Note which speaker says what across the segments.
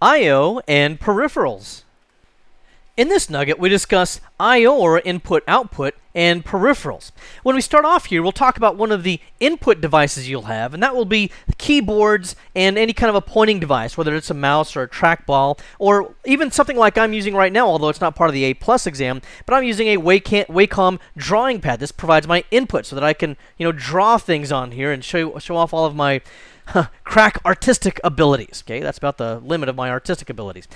Speaker 1: I/O and peripherals. In this nugget, we discuss I/O, or input-output, and peripherals. When we start off here, we'll talk about one of the input devices you'll have, and that will be keyboards and any kind of a pointing device, whether it's a mouse or a trackball, or even something like I'm using right now, although it's not part of the A+ exam, but I'm using a Wacom drawing pad. This provides my input so that I can, draw things on here and show off all of my crack artistic abilities. Okay, that's about the limit of my artistic abilities.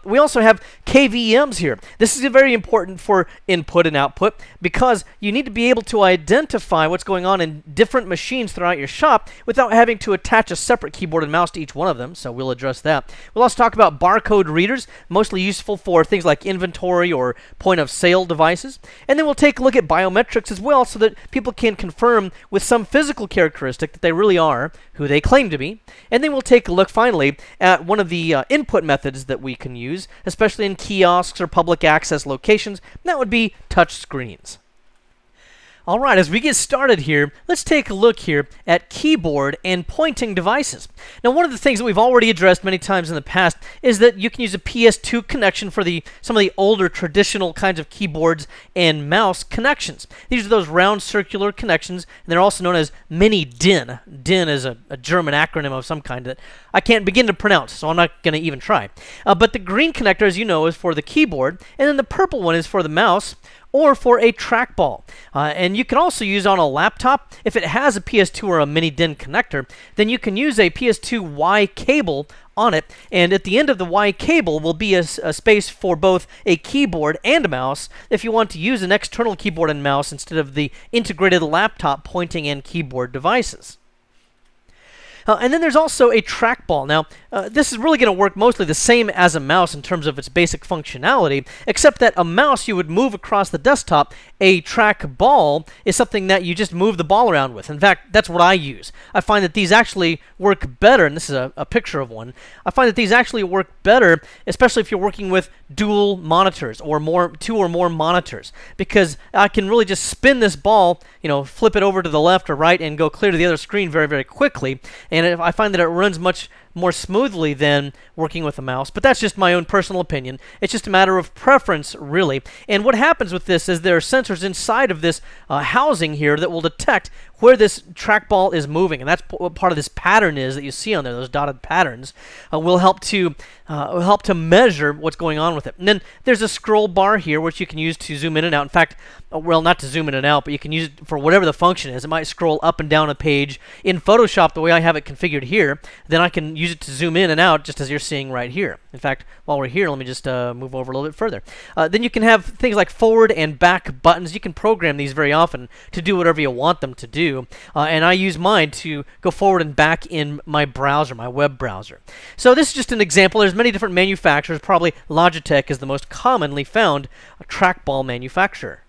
Speaker 1: We also have KVMs here. This is very important for input and output because you need to be able to identify what's going on in different machines throughout your shop without having to attach a separate keyboard and mouse to each one of them, so we'll address that. We'll also talk about barcode readers, mostly useful for things like inventory or point-of-sale devices. And then we'll take a look at biometrics as well so that people can confirm with some physical characteristic that they really are who they claim to be. And then we'll take a look finally at one of the input methods that we can use, especially in kiosks or public access locations, and that would be touch screens. Alright, as we get started here, let's take a look here at keyboard and pointing devices. Now, one of the things that we've already addressed many times in the past is that you can use a PS2 connection for some of the older traditional kinds of keyboards and mouse connections. These are those round circular connections, and they're also known as mini DIN. DIN is a German acronym of some kind that I can't begin to pronounce, so I'm not going to even try. But the green connector, as you know, is for the keyboard, and then the purple one is for the mouse, or for a trackball. And you can also use on a laptop, if it has a PS2 or a mini DIN connector, then you can use a PS2 Y cable on it, and at the end of the Y cable will be a space for both a keyboard and a mouse if you want to use an external keyboard and mouse instead of the integrated laptop pointing and keyboard devices. And then there's also a trackball. Now, this is really going to work mostly the same as a mouse in terms of its basic functionality, except that a mouse you would move across the desktop. A trackball is something that you just move the ball around with. In fact, that's what I use. I find that these actually work better, and this is a picture of one. I find that these actually work better, especially if you're working with dual monitors or two or more monitors, because I can really just spin this ball, flip it over to the left or right and go clear to the other screen very, very quickly. And I find that it runs much more smoothly than working with a mouse, but that's just my own personal opinion. It's just a matter of preference, really. And what happens with this is there are sensors inside of this housing here that will detect where this trackball is moving, and that's what part of this pattern is that you see on there. Those dotted patterns will help to measure what's going on with it. And then there's a scroll bar here, which you can use to zoom in and out. In fact, well, not to zoom in and out, but you can use it for whatever the function is. It might scroll up and down a page. In Photoshop, the way I have it configured here, then I can use it to zoom in and out, just as you're seeing right here. In fact, while we're here, let me just move over a little bit further. Then you can have things like forward and back buttons. You can program these very often to do whatever you want them to do. And I use mine to go forward and back in my browser, my web browser. So this is just an example. There's many different manufacturers. Probably Logitech is the most commonly found trackball manufacturer.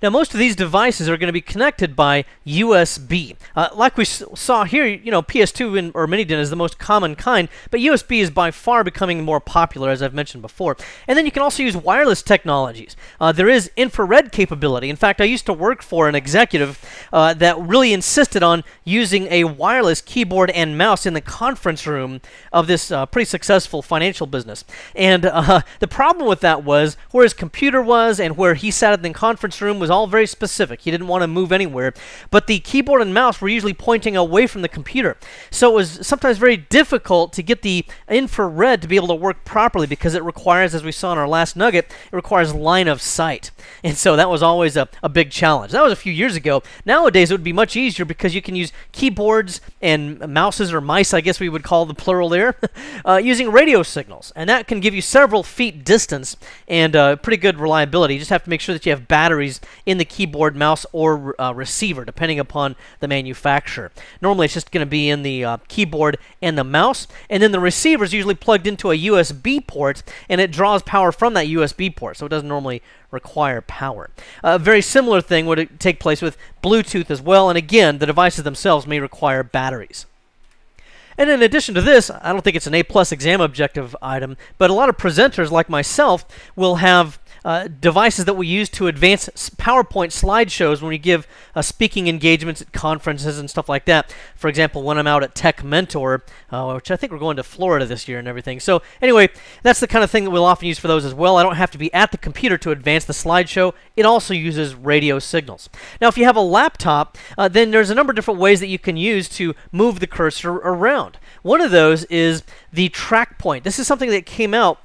Speaker 1: Now, most of these devices are going to be connected by USB. Like we saw here, PS2 or mini DIN is the most common kind, but USB is by far becoming more popular, as I've mentioned before. And then you can also use wireless technologies. There is infrared capability. In fact, I used to work for an executive that really insisted on using a wireless keyboard and mouse in the conference room of this pretty successful financial business. And the problem with that was where his computer was and where he sat in the conference room was all very specific. He didn't want to move anywhere, but the keyboard and mouse were usually pointing away from the computer. So it was sometimes very difficult to get the infrared to be able to work properly because it requires, as we saw in our last nugget, it requires line of sight. And so that was always a big challenge. That was a few years ago. Nowadays it would be much easier because you can use keyboards and mouses, or mice, I guess we would call the plural there, using radio signals. And that can give you several feet distance and pretty good reliability. You just have to make sure that you have batteries in the keyboard, mouse, or receiver, depending upon the manufacturer. Normally, it's just going to be in the keyboard and the mouse, and then the receiver is usually plugged into a USB port, and it draws power from that USB port, so it doesn't normally require power. A very similar thing would take place with Bluetooth as well, and again, the devices themselves may require batteries. And in addition to this, I don't think it's an A+ exam objective item, but a lot of presenters like myself will have devices that we use to advance PowerPoint slideshows when we give speaking engagements at conferences and stuff like that. For example, when I'm out at Tech Mentor, which I think we're going to Florida this year and everything. So anyway, that's the kind of thing that we'll often use for those as well. I don't have to be at the computer to advance the slideshow. It also uses radio signals. Now, if you have a laptop, then there's a number of different ways that you can use to move the cursor around. One of those is the track point. This is something that came out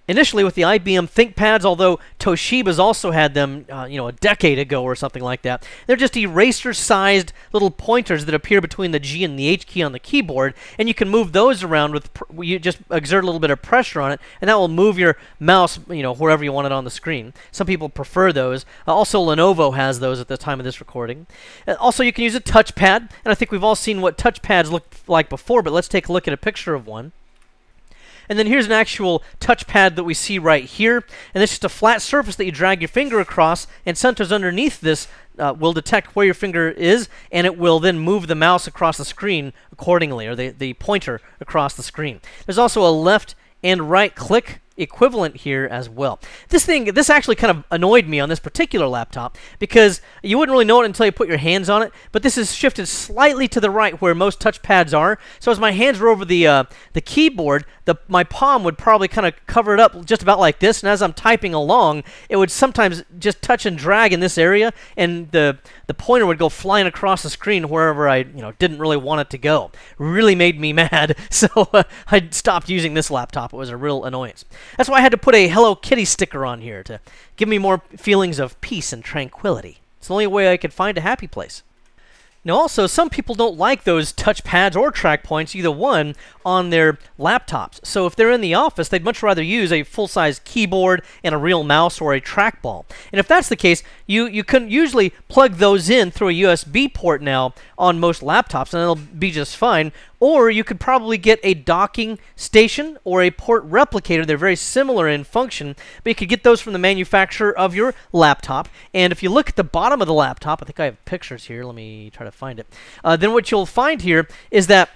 Speaker 1: initially with the IBM ThinkPads, although Toshiba's also had them, a decade ago or something like that. They're just eraser-sized little pointers that appear between the G and the H key on the keyboard, and you can move those around with, you just exert a little bit of pressure on it, and that will move your mouse, wherever you want it on the screen. Some people prefer those. Also, Lenovo has those at the time of this recording. Also, you can use a touchpad, and I think we've all seen what touchpads look like before, but let's take a look at a picture of one. And then here's an actual touchpad that we see right here. And it's just a flat surface that you drag your finger across, and sensors underneath this will detect where your finger is, and it will then move the mouse across the screen accordingly, or the pointer across the screen. There's also a left and right click equivalent here as well. This actually kind of annoyed me on this particular laptop because you wouldn't really know it until you put your hands on it, but this is shifted slightly to the right where most touchpads are. So as my hands were over the keyboard, my palm would probably kind of cover it up just about like this, and as I'm typing along, it would sometimes just touch and drag in this area, and the pointer would go flying across the screen wherever I didn't really want it to go. Really made me mad, so I stopped using this laptop. It was a real annoyance. That's why I had to put a Hello Kitty sticker on here to give me more feelings of peace and tranquility. It's the only way I could find a happy place. Now also, some people don't like those touchpads or track points, either one, on their laptops. So if they're in the office, they'd much rather use a full-size keyboard and a real mouse or a trackball. And if that's the case, you can usually plug those in through a USB port now on most laptops, and it'll be just fine. Or you could probably get a docking station or a port replicator. They're very similar in function, but you could get those from the manufacturer of your laptop. And if you look at the bottom of the laptop, I think I have pictures here. Let me try to find it. Then what you'll find here is that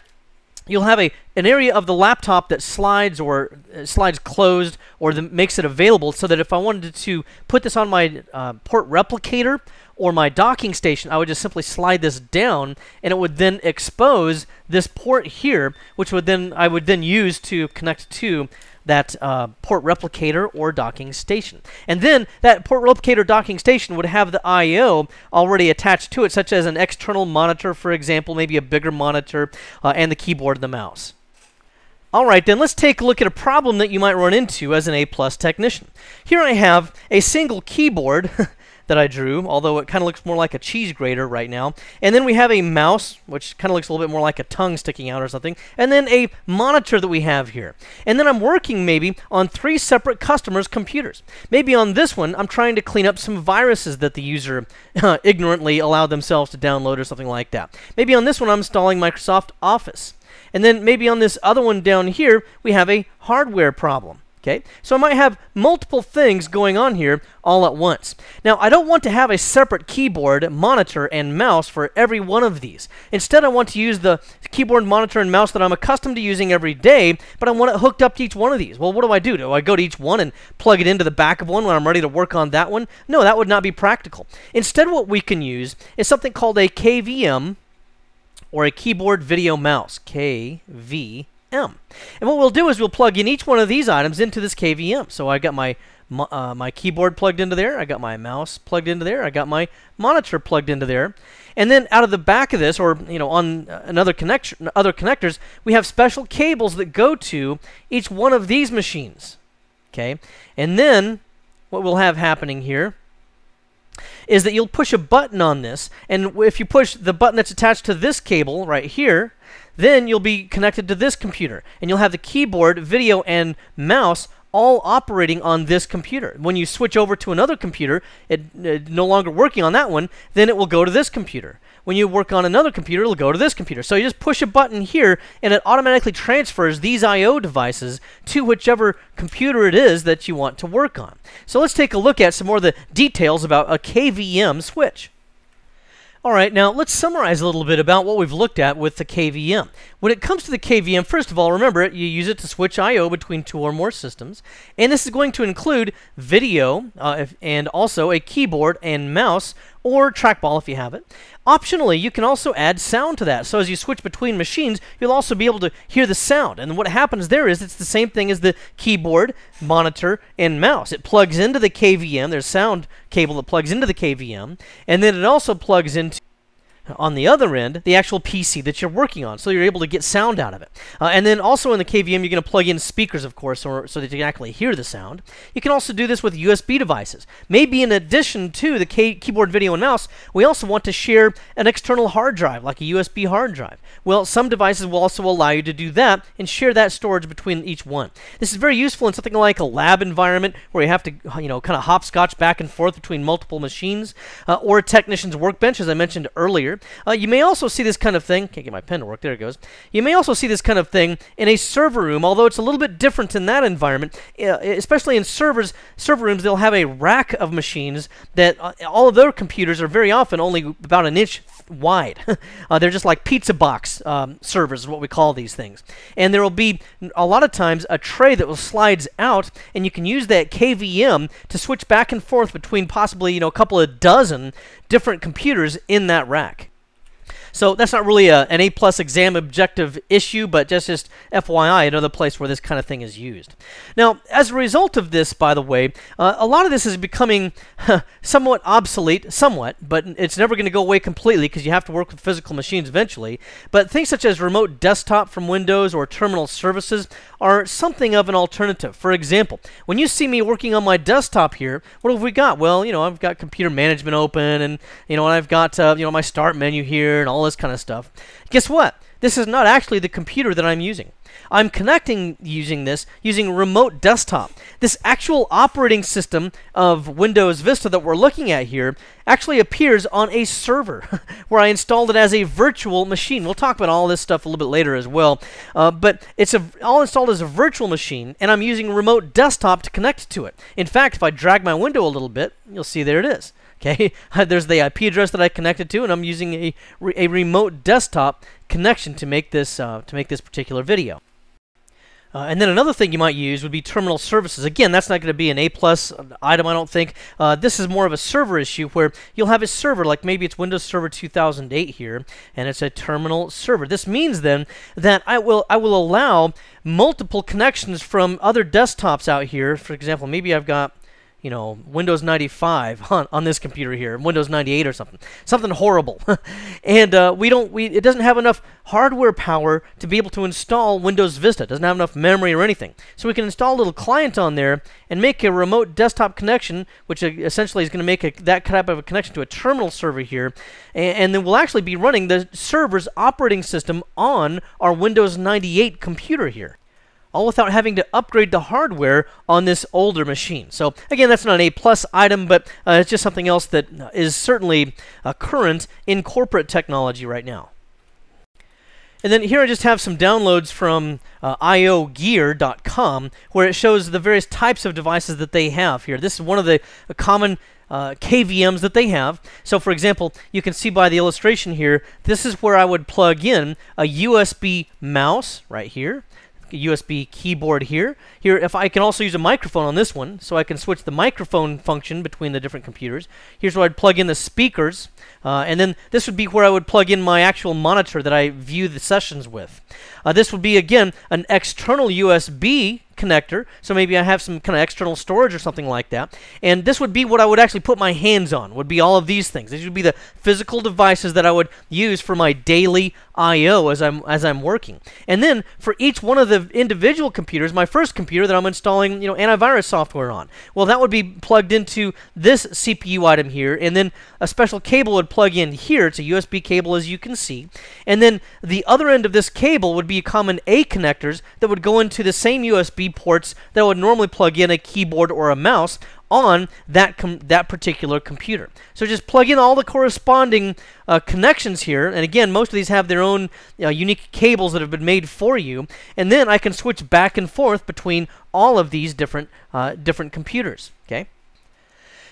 Speaker 1: you'll have an area of the laptop that slides or slides closed, or makes it available so that if I wanted to put this on my port replicator or my docking station, I would just simply slide this down, and it would then expose this port here, which I would then use to connect to that port replicator or docking station. And then that port replicator docking station would have the I/O already attached to it, such as an external monitor, for example, maybe a bigger monitor, and the keyboard and the mouse. Alright, then let's take a look at a problem that you might run into as an A+ technician. Here I have a single keyboard that I drew, although it kind of looks more like a cheese grater right now. And then we have a mouse, which kind of looks a little bit more like a tongue sticking out or something. And then a monitor that we have here. And then I'm working maybe on 3 separate customers' computers. Maybe on this one, I'm trying to clean up some viruses that the user ignorantly allowed themselves to download or something like that. Maybe on this one, I'm installing Microsoft Office. And then maybe on this other one down here, we have a hardware problem. Okay, so I might have multiple things going on here all at once. Now, I don't want to have a separate keyboard, monitor, and mouse for every one of these. Instead, I want to use the keyboard, monitor, and mouse that I'm accustomed to using every day, but I want it hooked up to each one of these. Well, what do? Do I go to each one and plug it into the back of one when I'm ready to work on that one? No, that would not be practical. Instead, what we can use is something called a KVM, or a keyboard video mouse, KVM. And what we'll do is we'll plug in each one of these items into this KVM. So I got my keyboard plugged into there, I got my mouse plugged into there, I got my monitor plugged into there. And then out of the back of this, or on other connectors, we have special cables that go to each one of these machines. Okay? And then what we'll have happening here is that you'll push a button on this, and if you push the button that's attached to this cable right here, then you'll be connected to this computer, and you'll have the keyboard, video, and mouse all operating on this computer. When you switch over to another computer, it no longer working on that one, then it will go to this computer. When you work on another computer, it'll go to this computer. So you just push a button here, and it automatically transfers these I/O devices to whichever computer it is that you want to work on. So let's take a look at some more of the details about a KVM switch. All right, now let's summarize a little bit about what we've looked at with the KVM. When it comes to the KVM, first of all, remember you use it to switch I/O between two or more systems, and this is going to include video and also a keyboard and mouse or trackball if you have it. Optionally, you can also add sound to that. So as you switch between machines, you'll also be able to hear the sound. And what happens there is it's the same thing as the keyboard, monitor, and mouse. It plugs into the KVM. There's a sound cable that plugs into the KVM, and then it also plugs into, on the other end, the actual PC that you're working on, so you're able to get sound out of it. And then also in the KVM, you're going to plug in speakers, of course, so that you can actually hear the sound. You can also do this with USB devices. Maybe in addition to the keyboard, video, and mouse, we also want to share an external hard drive, like a USB hard drive. Well, some devices will also allow you to do that and share that storage between each one. This is very useful in something like a lab environment where you have to, kind of hopscotch back and forth between multiple machines, or a technician's workbench, as I mentioned earlier. You may also see this kind of thing. Can't get my pen to work. There it goes. You may also see this kind of thing in a server room, although it's a little bit different in that environment. Especially in server rooms, they'll have a rack of machines that all of their computers are very often only about an inch wide. They're just like pizza box servers is what we call these things. And there will be a lot of times a tray that will slides out, and you can use that KVM to switch back and forth between possibly a couple of dozen different computers in that rack. So that's not really an A+ exam objective issue, but just FYI, another place where this kind of thing is used. Now, as a result of this, by the way, a lot of this is becoming somewhat obsolete, but it's never going to go away completely because you have to work with physical machines eventually. But things such as remote desktop from Windows or terminal services are something of an alternative. For example, when you see me working on my desktop here, what have we got? Well, I've got computer management open, and I've got my start menu here and all this kind of stuff. Guess what? This is not actually the computer that I'm using. I'm connecting using remote desktop. This actual operating system of Windows Vista that we're looking at here actually appears on a server where I installed it as a virtual machine. We'll talk about all this stuff a little bit later as well. But it's all installed as a virtual machine, and I'm using remote desktop to connect to it. In fact, if I drag my window a little bit, you'll see there it is. Okay, there's the IP address that I connected to, and I'm using a remote desktop connection to make this particular video. And then another thing you might use would be terminal services. Again, that's not going to be an A+ item, I don't think. This is more of a server issue where you'll have a server, like maybe it's Windows Server 2008 here, and it's a terminal server. This means then that I will allow multiple connections from other desktops out here. For example, maybe I've got Windows 95 on this computer here, Windows 98 or something horrible, and it doesn't have enough hardware power to be able to install Windows Vista. It doesn't have enough memory or anything, so we can install a little client on there and make a remote desktop connection, which essentially is going to make that type of a connection to a terminal server here, and then we'll actually be running the server's operating system on our Windows 98 computer here, all without having to upgrade the hardware on this older machine. So again, that's not an A+ item, but it's just something else that is certainly current in corporate technology right now. And then here I just have some downloads from iogear.com, where it shows the various types of devices that they have here. This is one of the common KVMs that they have. So for example, you can see by the illustration here, this is where I would plug in a USB mouse right here, USB keyboard here. If I can also use a microphone on this one, so I can switch the microphone function between the different computers. Here's where I'd plug in the speakers, and then this would be where I would plug in my actual monitor that I view the sessions with. This would be, again, an external USB connector, so maybe I have some kind of external storage or something like that. And this would be what I would actually put my hands on, would be all of these things. These would be the physical devices that I would use for my daily I/O as I'm working. And then for each one of the individual computers, my first computer that I'm installing antivirus software on, well, that would be plugged into this CPU item here, and then a special cable would plug in here. It's a USB cable, as you can see. And then the other end of this cable would be common A connectors that would go into the same USB ports that would normally plug in a keyboard or a mouse on that particular computer. So just plug in all the corresponding connections here, and again, most of these have their own unique cables that have been made for you, and then I can switch back and forth between all of these different computers. Okay.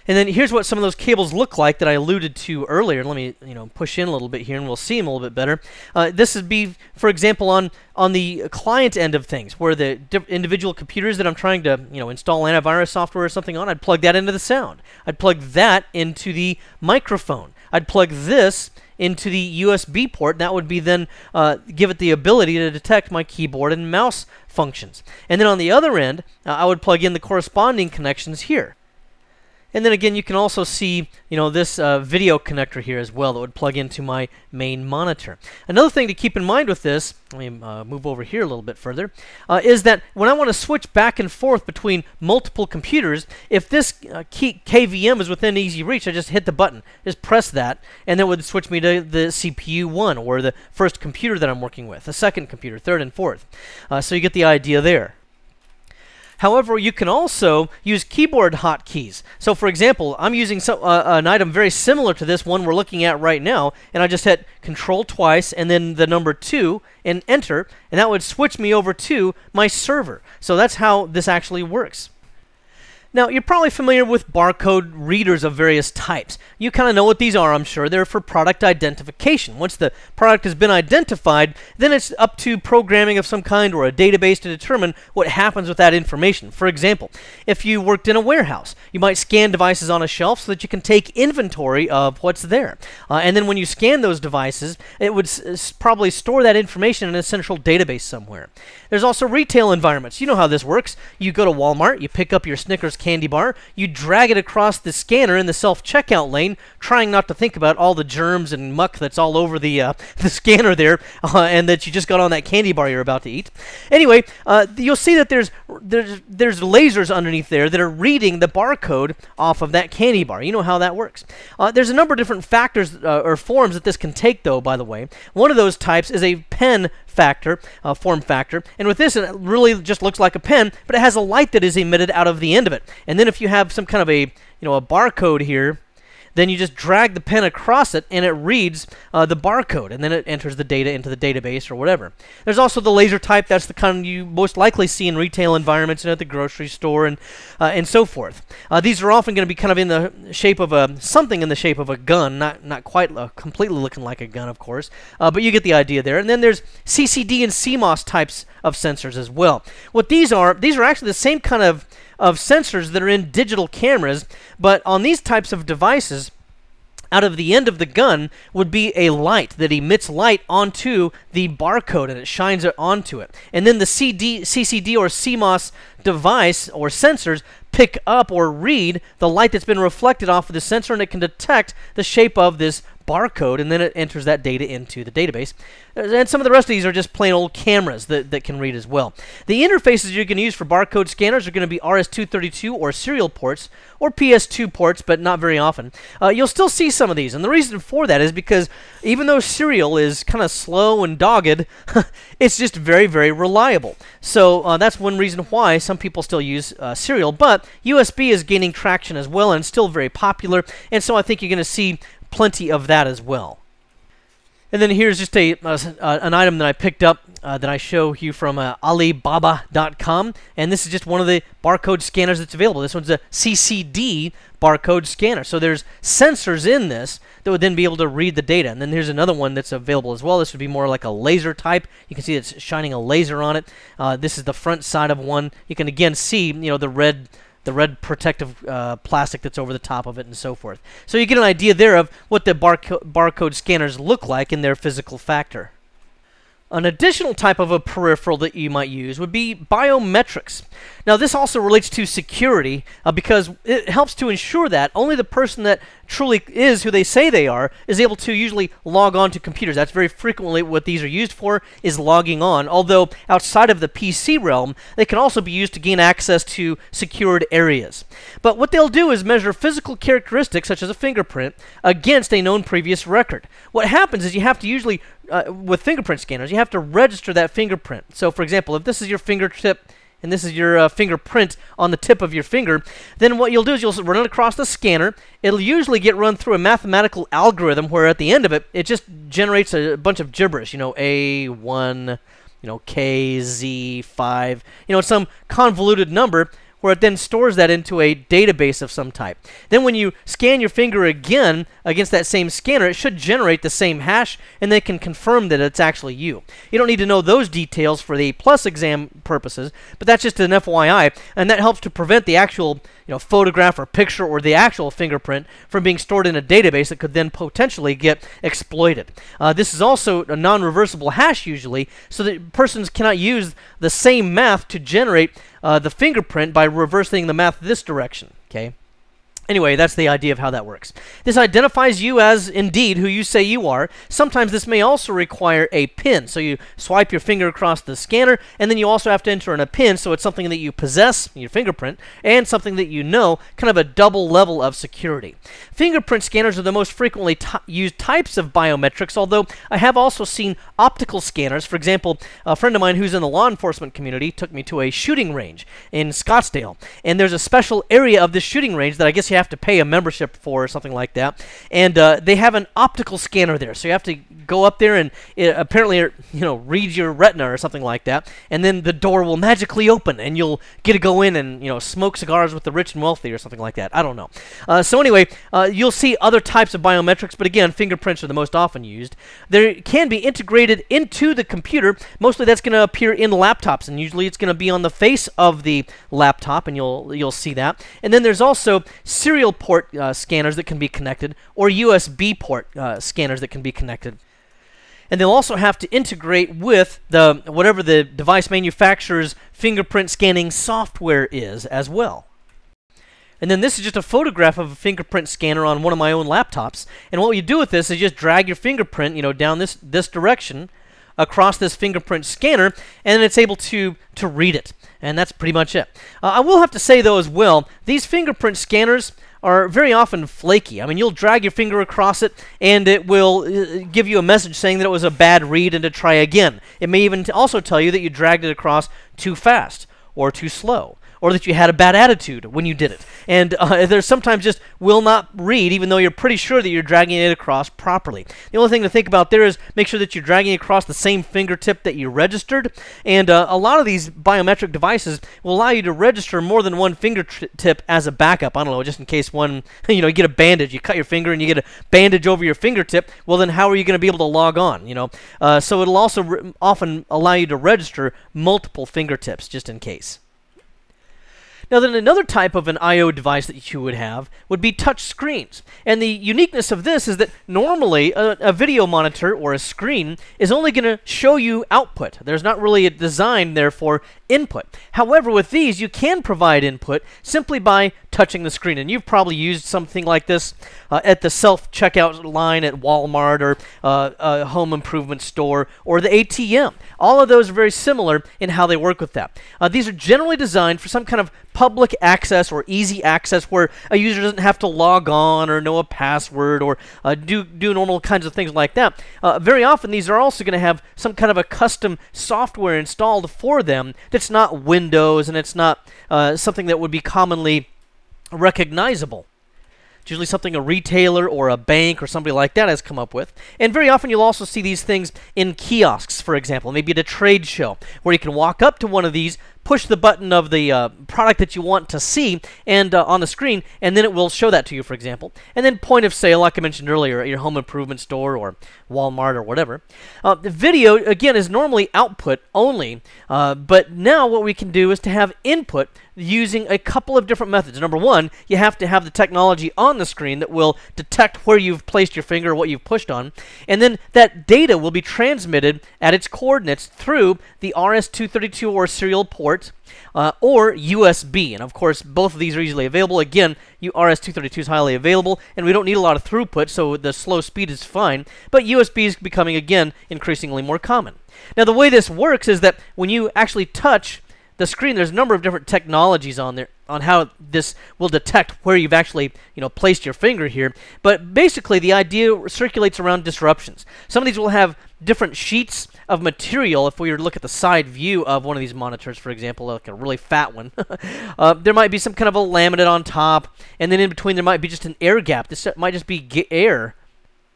Speaker 1: And then here's what some of those cables look like that I alluded to earlier. Let me, push in a little bit here, and we'll see them a little bit better. This would be, for example, on the client end of things, where the individual computers that I'm trying to, install antivirus software or something on, I'd plug that into the sound. I'd plug that into the microphone. I'd plug this into the USB port. That would be then give it the ability to detect my keyboard and mouse functions. And then on the other end, I would plug in the corresponding connections here. And then again, you can also see, this video connector here as well that would plug into my main monitor. Another thing to keep in mind with this, let me move over here a little bit further, is that when I want to switch back and forth between multiple computers, if this KVM is within easy reach, I just hit the button, just press that, and that would switch me to the CPU 1, or the first computer that I'm working with, the second computer, third and fourth. So you get the idea there. However, you can also use keyboard hotkeys. So, for example, I'm using an item very similar to this one we're looking at right now, and I just hit Control twice and then the number 2 and Enter, and that would switch me over to my server. So that's how this actually works. Now, you're probably familiar with barcode readers of various types. You kind of know what these are, I'm sure. They're for product identification. Once the product has been identified, then it's up to programming of some kind or a database to determine what happens with that information. For example, if you worked in a warehouse, you might scan devices on a shelf so that you can take inventory of what's there. And then when you scan those devices, it would probably store that information in a central database somewhere. There's also retail environments. You know how this works. You go to Walmart, you pick up your Snickers candy bar, you drag it across the scanner in the self-checkout lane, trying not to think about all the germs and muck that's all over the scanner there, and that you just got on that candy bar you're about to eat. Anyway, you'll see that there's lasers underneath there that are reading the barcode off of that candy bar. You know how that works. There's a number of different factors or forms that this can take, though, by the way. One of those types is a pen form factor, and with this it really just looks like a pen, but it has a light that is emitted out of the end of it. And then if you have some kind of a barcode here, then you just drag the pen across it and it reads the barcode, and then it enters the data into the database or whatever. There's also the laser type. That's the kind you most likely see in retail environments and at the grocery store and so forth. These are often going to be kind of in the shape of something in the shape of a gun, not quite completely looking like a gun, of course, but you get the idea there. And then there's CCD and CMOS types of sensors as well. What these are actually the same kind of sensors that are in digital cameras, but on these types of devices, out of the end of the gun would be a light that emits light onto the barcode, and it shines it onto it. And then the CCD or CMOS device or sensors pick up or read the light that's been reflected off of the sensor, and it can detect the shape of this barcode, and then it enters that data into the database. And some of the rest of these are just plain old cameras that can read as well. The interfaces you're going to use for barcode scanners are going to be RS-232 or serial ports, or PS2 ports, but not very often. You'll still see some of these, and the reason for that is because even though serial is kind of slow and dogged, it's just very, very reliable. So that's one reason why some people still use serial, but USB is gaining traction as well and still very popular, and so I think you're going to see plenty of that as well. And then here's just an item that I picked up that I show you from Alibaba.com, and this is just one of the barcode scanners that's available. This one's a CCD barcode scanner. So there's sensors in this that would then be able to read the data. And then here's another one that's available as well. This would be more like a laser type. You can see it's shining a laser on it. This is the front side of one. You can again see, the red protective plastic that's over the top of it and so forth. So you get an idea there of what the barcode scanners look like in their physical factor. An additional type of a peripheral that you might use would be biometrics. Now, this also relates to security because it helps to ensure that only the person that truly is who they say they are is able to usually log on to computers. That's very frequently what these are used for, is logging on. Although outside of the PC realm, they can also be used to gain access to secured areas. But what they'll do is measure physical characteristics such as a fingerprint against a known previous record. What happens is you have to usually with fingerprint scanners, you have to register that fingerprint. So, for example, if this is your fingertip and this is your fingerprint on the tip of your finger, then what you'll do is you'll run it across the scanner. It'll usually get run through a mathematical algorithm where at the end of it, it just generates a bunch of gibberish, A1, KZ5, some convoluted number, where it then stores that into a database of some type. Then when you scan your finger again against that same scanner, it should generate the same hash, and they can confirm that it's actually you. You don't need to know those details for the A+ exam purposes, but that's just an FYI, and that helps to prevent the actual photograph or picture or the actual fingerprint from being stored in a database that could then potentially get exploited. This is also a non-reversible hash usually, so that persons cannot use the same math to generate the fingerprint by reversing the math this direction. Okay. Anyway, that's the idea of how that works. This identifies you as indeed who you say you are. Sometimes this may also require a PIN. So you swipe your finger across the scanner, and then you also have to enter in a PIN, so it's something that you possess, your fingerprint, and something that you know, kind of a double level of security. Fingerprint scanners are the most frequently used types of biometrics, although I have also seen optical scanners. For example, a friend of mine who's in the law enforcement community took me to a shooting range in Scottsdale, and there's a special area of this shooting range that I guess you have to pay a membership for or something like that, and they have an optical scanner there, so you have to go up there and apparently read your retina or something like that, and then the door will magically open and you'll get to go in and smoke cigars with the rich and wealthy or something like that. I don't know. So anyway, you'll see other types of biometrics, but again, fingerprints are the most often used. They can be integrated into the computer. Mostly that's going to appear in laptops, and usually it's going to be on the face of the laptop, and you'll see that. And then there's also serial port scanners that can be connected, or USB port scanners that can be connected. And they'll also have to integrate with whatever the device manufacturer's fingerprint scanning software is as well. And then this is just a photograph of a fingerprint scanner on one of my own laptops. And what you do with this is just drag your fingerprint, down this direction across this fingerprint scanner, and then it's able to read it. And that's pretty much it. I will have to say, though, as well, these fingerprint scanners are very often flaky. I mean, you'll drag your finger across it, and it will give you a message saying that it was a bad read and to try again. It may even also tell you that you dragged it across too fast or too slow, or that you had a bad attitude when you did it. And there's sometimes just will not read, even though you're pretty sure that you're dragging it across properly. The only thing to think about there is make sure that you're dragging across the same fingertip that you registered. And a lot of these biometric devices will allow you to register more than one fingertip as a backup. I don't know, just in case one, you get a bandage, you cut your finger and you get a bandage over your fingertip. Well, then how are you going to be able to log on? So it'll also often allow you to register multiple fingertips just in case. Now then, another type of an I/O device that you would have would be touch screens. And the uniqueness of this is that normally a video monitor or a screen is only going to show you output. There's not really a design there for input. However, with these, you can provide input simply by touching the screen. And you've probably used something like this at the self-checkout line at Walmart or a home improvement store or the ATM. All of those are very similar in how they work with that. These are generally designed for some kind of public access or easy access where a user doesn't have to log on or know a password or do normal kinds of things like that. Very often these are also going to have some kind of a custom software installed for them that's not Windows, and it's not something that would be commonly recognizable. It's usually something a retailer or a bank or somebody like that has come up with. And very often you'll also see these things in kiosks, for example, maybe at a trade show, where you can walk up to one of these, push the button of the product that you want to see and on the screen, and then it will show that to you, for example. And then point of sale, like I mentioned earlier, at your home improvement store or Walmart or whatever. The video, again, is normally output only, but now what we can do is to have input using a couple of different methods. Number one, you have to have the technology on the screen that will detect where you've placed your finger or what you've pushed on, and then that data will be transmitted at its coordinates through the RS-232 or serial port or USB. And of course, both of these are easily available. Again, RS-232 is highly available, and we don't need a lot of throughput, so the slow speed is fine. But USB is becoming, again, increasingly more common. Now, the way this works is that when you actually touch the screen, there's a number of different technologies on there on how this will detect where you've actually, placed your finger here. But basically, the idea circulates around disruptions. Some of these will have different sheets of material. If we were to look at the side view of one of these monitors, for example, like a really fat one, there might be some kind of a laminate on top, and then in between there might be just an air gap. This might just be air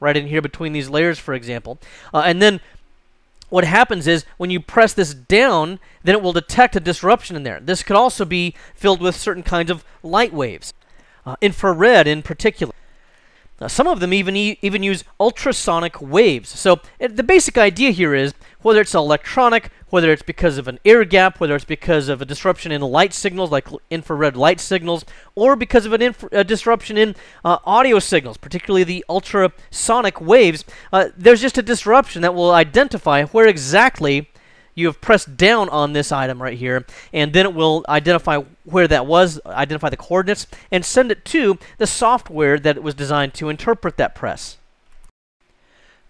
Speaker 1: right in here between these layers, for example. And then what happens is when you press this down, then it will detect a disruption in there. This could also be filled with certain kinds of light waves, infrared in particular. Some of them even use ultrasonic waves. So the basic idea here is whether it's electronic, whether it's because of an air gap, whether it's because of a disruption in light signals like infrared light signals, or because of a disruption in audio signals, particularly the ultrasonic waves, there's just a disruption that will identify where exactly you have pressed down on this item right here, and then it will identify where that was, identify the coordinates, and send it to the software that it was designed to interpret that press.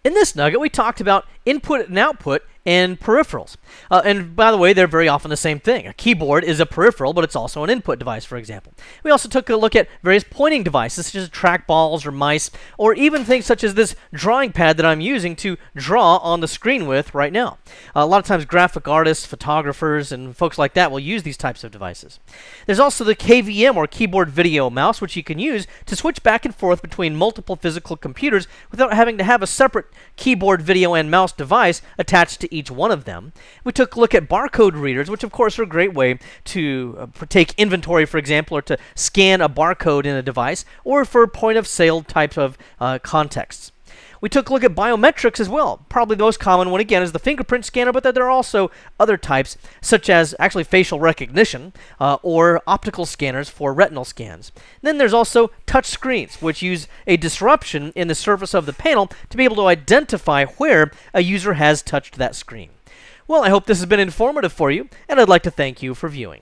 Speaker 1: In this nugget, we talked about input and output and peripherals. And by the way, they're very often the same thing. A keyboard is a peripheral, but it's also an input device, for example. We also took a look at various pointing devices, such as trackballs or mice, or even things such as this drawing pad that I'm using to draw on the screen with right now. A lot of times graphic artists, photographers, and folks like that will use these types of devices. There's also the KVM, or keyboard video mouse, which you can use to switch back and forth between multiple physical computers without having to have a separate keyboard, video, and mouse device attached to each one of them. We took a look at barcode readers, which of course are a great way to take inventory, for example, or to scan a barcode in a device, or for point-of-sale types of contexts. We took a look at biometrics as well. Probably the most common one, again, is the fingerprint scanner, but there are also other types, such as actually facial recognition or optical scanners for retinal scans. Then there's also touch screens, which use a disruption in the surface of the panel to be able to identify where a user has touched that screen. Well, I hope this has been informative for you, and I'd like to thank you for viewing.